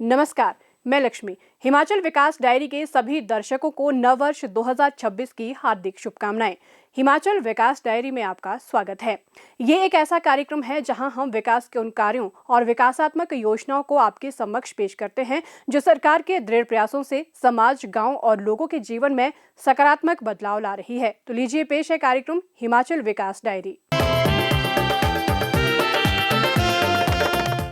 नमस्कार, मैं लक्ष्मी। हिमाचल विकास डायरी के सभी दर्शकों को नववर्ष 2026 की हार्दिक शुभकामनाएं। हिमाचल विकास डायरी में आपका स्वागत है। ये एक ऐसा कार्यक्रम है जहां हम विकास के उन कार्यों और विकासात्मक योजनाओं को आपके समक्ष पेश करते हैं जो सरकार के दृढ़ प्रयासों से समाज, गांव और लोगों के जीवन में सकारात्मक बदलाव ला रही है। तो लीजिए पेश है कार्यक्रम हिमाचल विकास डायरी।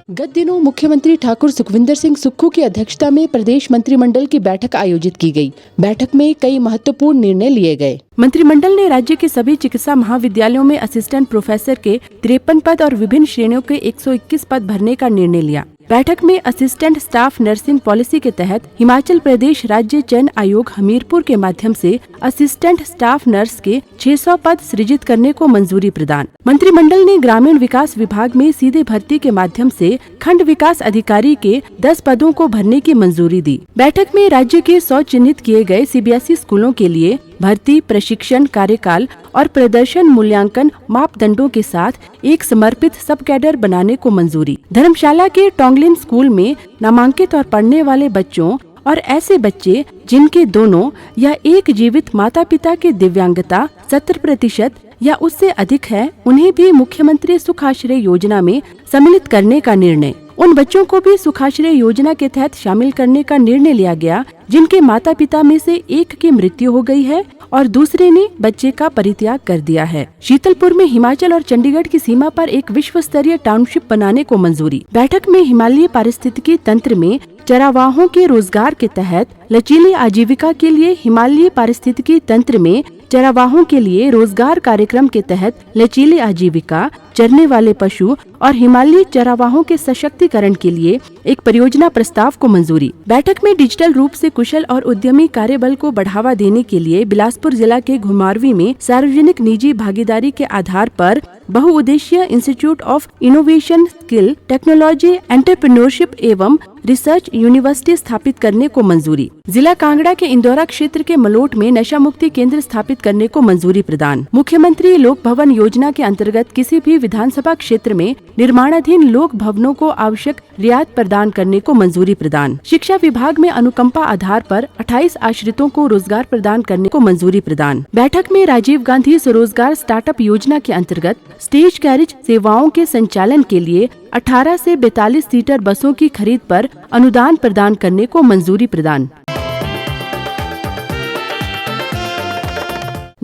गत दिनों मुख्यमंत्री ठाकुर सुखविंदर सिंह सुक्खू की अध्यक्षता में प्रदेश मंत्रिमंडल की बैठक आयोजित की गई। बैठक में कई महत्वपूर्ण निर्णय लिए गए। मंत्रिमंडल ने राज्य के सभी चिकित्सा महाविद्यालयों में असिस्टेंट प्रोफेसर के 53 पद और विभिन्न श्रेणियों के 121 पद भरने का निर्णय लिया। बैठक में असिस्टेंट स्टाफ नर्सिंग पॉलिसी के तहत हिमाचल प्रदेश राज्य चयन आयोग हमीरपुर के माध्यम से असिस्टेंट स्टाफ नर्स के 600 पद सृजित करने को मंजूरी प्रदान। मंत्रिमंडल ने ग्रामीण विकास विभाग में सीधे भर्ती के माध्यम से खंड विकास अधिकारी के 10 पदों को भरने की मंजूरी दी। बैठक में राज्य के 100 चिन्हित किए गए सीबीएसई स्कूलों के लिए भर्ती, प्रशिक्षण, कार्यकाल और प्रदर्शन मूल्यांकन मापदंडों के साथ एक समर्पित सब कैडर बनाने को मंजूरी। धर्मशाला के टोंगलिन स्कूल में नामांकित और पढ़ने वाले बच्चों और ऐसे बच्चे जिनके दोनों या एक जीवित माता पिता की दिव्यांगता 70% या उससे अधिक है, उन्हें भी मुख्यमंत्री सुखाश्रय योजना में सम्मिलित करने का निर्णय। उन बच्चों को भी सुखाश्रय योजना के तहत शामिल करने का निर्णय लिया गया जिनके माता पिता में से एक की मृत्यु हो गई है और दूसरे ने बच्चे का परित्याग कर दिया है। शीतलपुर में हिमाचल और चंडीगढ़ की सीमा पर एक विश्व स्तरीय टाउनशिप बनाने को मंजूरी। बैठक में हिमालयी पारिस्थितिकी तंत्र में चरावाहों के रोजगार के तहत लचीली आजीविका के लिए हिमालयी पारिस्थितिकी तंत्र में चरावाहों के लिए रोजगार कार्यक्रम के तहत लचीली आजीविका, चरने वाले पशु और हिमालयी चरावाहों के सशक्तिकरण के लिए एक परियोजना प्रस्ताव को मंजूरी। बैठक में डिजिटल रूप से कुशल और उद्यमी कार्यबल को बढ़ावा देने के लिए बिलासपुर जिला के घुमारवीं में सार्वजनिक निजी भागीदारी के आधार पर बहुउद्देशीय institute of innovation, skill, technology, entrepreneurship एवं रिसर्च यूनिवर्सिटी स्थापित करने को मंजूरी। जिला कांगड़ा के इंदौरा क्षेत्र के मलोट में नशा मुक्ति केंद्र स्थापित करने को मंजूरी प्रदान। मुख्यमंत्री लोक भवन योजना के अंतर्गत किसी भी विधानसभा क्षेत्र में निर्माणाधीन लोक भवनों को आवश्यक रियायत प्रदान करने को मंजूरी प्रदान। शिक्षा विभाग में अनुकंपा आधार पर 28 आश्रितों को रोजगार प्रदान करने को मंजूरी प्रदान। बैठक में राजीव गांधी स्वरोजगार स्टार्टअप योजना के अंतर्गत स्टेज कैरिज सेवाओं के संचालन के लिए 18 से 42 सीटर बसों की खरीद पर अनुदान प्रदान करने को मंजूरी प्रदान।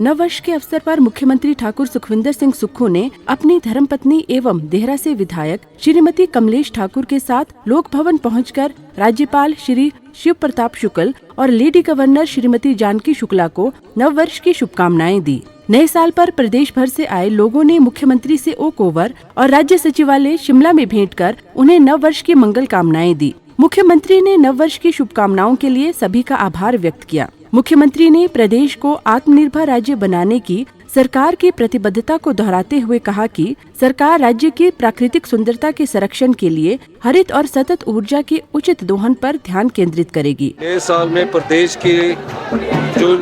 नववर्ष के अवसर पर मुख्यमंत्री ठाकुर सुखविंदर सिंह सुक्खू ने अपनी धर्मपत्नी एवं देहरा से विधायक श्रीमती कमलेश ठाकुर के साथ लोक भवन पहुंचकर राज्यपाल श्री शिव प्रताप शुक्ल और लेडी गवर्नर श्रीमती जानकी शुक्ला को नववर्ष की शुभकामनाएं दी। नए साल पर प्रदेश भर से आए लोगों ने मुख्यमंत्री से ओक ओवर और राज्य सचिवालय शिमला में भेंट कर उन्हें नववर्ष की मंगल कामनाएं दी। मुख्यमंत्री ने नववर्ष की शुभकामनाओं के लिए सभी का आभार व्यक्त किया। मुख्यमंत्री ने प्रदेश को आत्मनिर्भर राज्य बनाने की सरकार की प्रतिबद्धता को दोहराते हुए कहा कि सरकार राज्य की प्राकृतिक सुंदरता के संरक्षण के लिए हरित और सतत ऊर्जा के उचित दोहन पर ध्यान केंद्रित करेगी। नए साल में प्रदेश की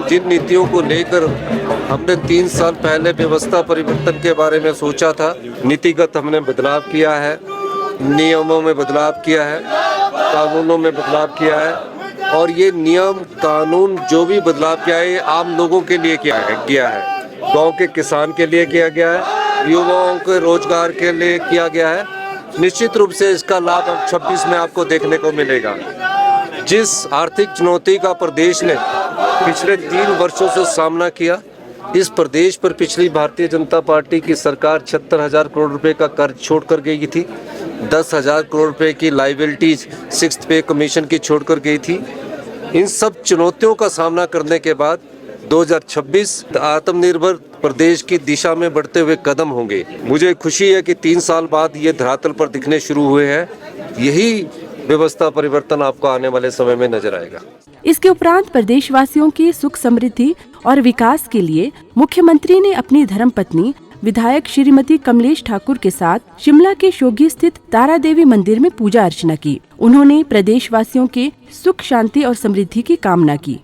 जिन नीतियों को लेकर हमने 3 साल पहले व्यवस्था परिवर्तन के बारे में सोचा था, नीतिगत हमने बदलाव किया है, नियमों में बदलाव किया है, कानूनों में बदलाव किया है और ये नियम कानून जो भी बदलाव किया है आम लोगों के लिए किया है, गांव के किसान के लिए किया गया है, युवाओं के रोजगार के लिए किया गया है। निश्चित रूप से इसका लाभ 26 में आपको देखने को मिलेगा। जिस आर्थिक चुनौती का प्रदेश ने पिछले 3 वर्षों से सामना किया, इस प्रदेश पर पिछली भारतीय जनता पार्टी की सरकार 76,000 करोड़ रुपए का कर्ज छोड़कर गई थी, 10,000 करोड़ रुपए की लाइबिलिटीज 6th पे कमीशन की छोड़कर गई थी। इन सब चुनौतियों का सामना करने के बाद 2026 आत्मनिर्भर प्रदेश की दिशा में बढ़ते हुए कदम होंगे। मुझे खुशी है कि 3 साल बाद ये धरातल पर दिखने शुरू हुए हैं। यही व्यवस्था परिवर्तन आपको आने वाले समय में नजर आएगा। इसके उपरांत प्रदेशवासियों की सुख समृद्धि और विकास के लिए मुख्यमंत्री ने अपनी धर्मपत्नी विधायक श्रीमती कमलेश ठाकुर के साथ शिमला के शोघी स्थित तारा देवी मंदिर में पूजा अर्चना की। उन्होंने प्रदेशवासियों के सुख, शांति और समृद्धि की कामना की।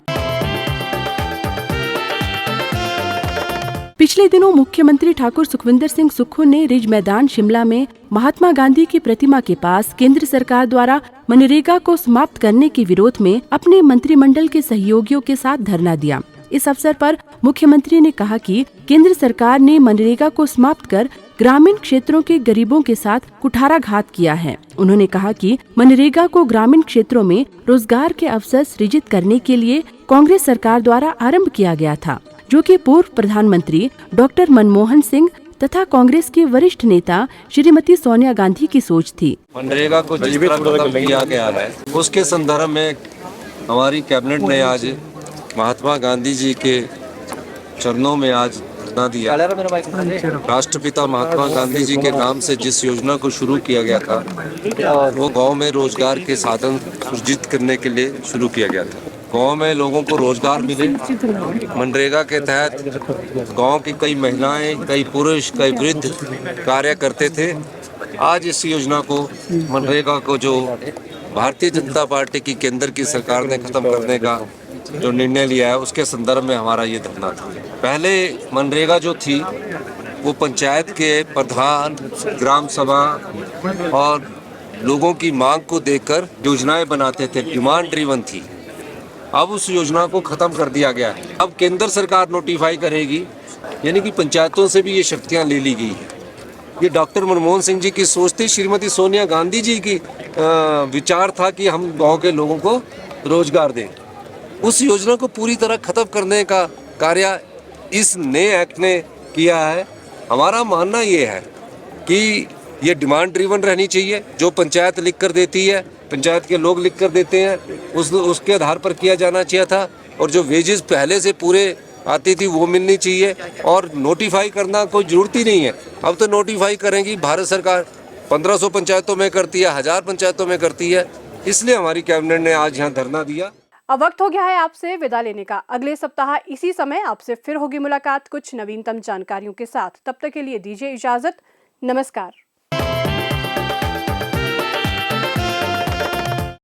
पिछले दिनों मुख्यमंत्री ठाकुर सुखविंदर सिंह सुक्खू ने रिज मैदान शिमला में महात्मा गांधी की प्रतिमा के पास केंद्र सरकार द्वारा मनरेगा को समाप्त करने के विरोध में अपने मंत्रिमंडल के सहयोगियों के साथ धरना दिया। इस अवसर पर मुख्यमंत्री ने कहा कि केंद्र सरकार ने मनरेगा को समाप्त कर ग्रामीण क्षेत्रों के गरीबों के साथ कुठाराघात किया है। उन्होंने कहा कि मनरेगा को ग्रामीण क्षेत्रों में रोजगार के अवसर सृजित करने के लिए कांग्रेस सरकार द्वारा आरंभ किया गया था, जो कि पूर्व प्रधानमंत्री डॉक्टर मनमोहन सिंह तथा कांग्रेस के वरिष्ठ नेता श्रीमती सोनिया गांधी की सोच थी। मनरेगा को जिस तरह खत्म किया गया है उसके संदर्भ में हमारी कैबिनेट ने आज महात्मा गांधी जी के चरणों में आज धरना दिया। राष्ट्रपिता महात्मा गांधी जी के नाम से जिस योजना को शुरू किया गया था वो गांव में रोजगार के साधन सृजित करने के लिए शुरू किया गया था। गांव में लोगों को रोजगार मिले। मनरेगा के तहत गांव की कई महिलाएं, कई पुरुष, कई वृद्ध कार्य करते थे। आज इस योजना को, मनरेगा को, जो भारतीय जनता पार्टी की केंद्र की सरकार ने खत्म करने का जो निर्णय लिया है उसके संदर्भ में हमारा ये धरना था। पहले मनरेगा जो थी वो पंचायत के प्रधान, ग्राम सभा और लोगों की मांग को देखकर योजनाएं बनाते थे, डिमांड ड्रिवन थी। अब उस योजना को खत्म कर दिया गया है। अब केंद्र सरकार नोटिफाई करेगी, यानी कि पंचायतों से भी ये शक्तियां ले ली गई है। ये डॉक्टर मनमोहन सिंह जी की सोच थी, श्रीमती सोनिया गांधी जी की विचार था कि हम गांव के लोगों को रोजगार दें। उस योजना को पूरी तरह खत्म करने का कार्य इस नए एक्ट ने किया है। हमारा मानना ये है कि ये डिमांड ड्रिवन रहनी चाहिए। जो पंचायत लिख कर देती है, पंचायत के लोग लिख कर देते हैं, उसके आधार पर किया जाना चाहिए था। और जो वेजेस पहले से पूरे आती थी वो मिलनी चाहिए। और नोटिफाई करना कोई ज़रूरत ही नहीं है। अब तो नोटिफाई करेंगी भारत सरकार। 1500 पंचायतों में करती है, 1000 पंचायतों में करती है। इसलिए हमारी कैबिनेट ने आज यहाँ धरना दिया। अब वक्त हो गया है आपसे विदा लेने का। अगले सप्ताह इसी समय आपसे फिर होगी मुलाकात कुछ नवीनतम जानकारियों के साथ। तब तक के लिए दीजिए इजाजत। नमस्कार।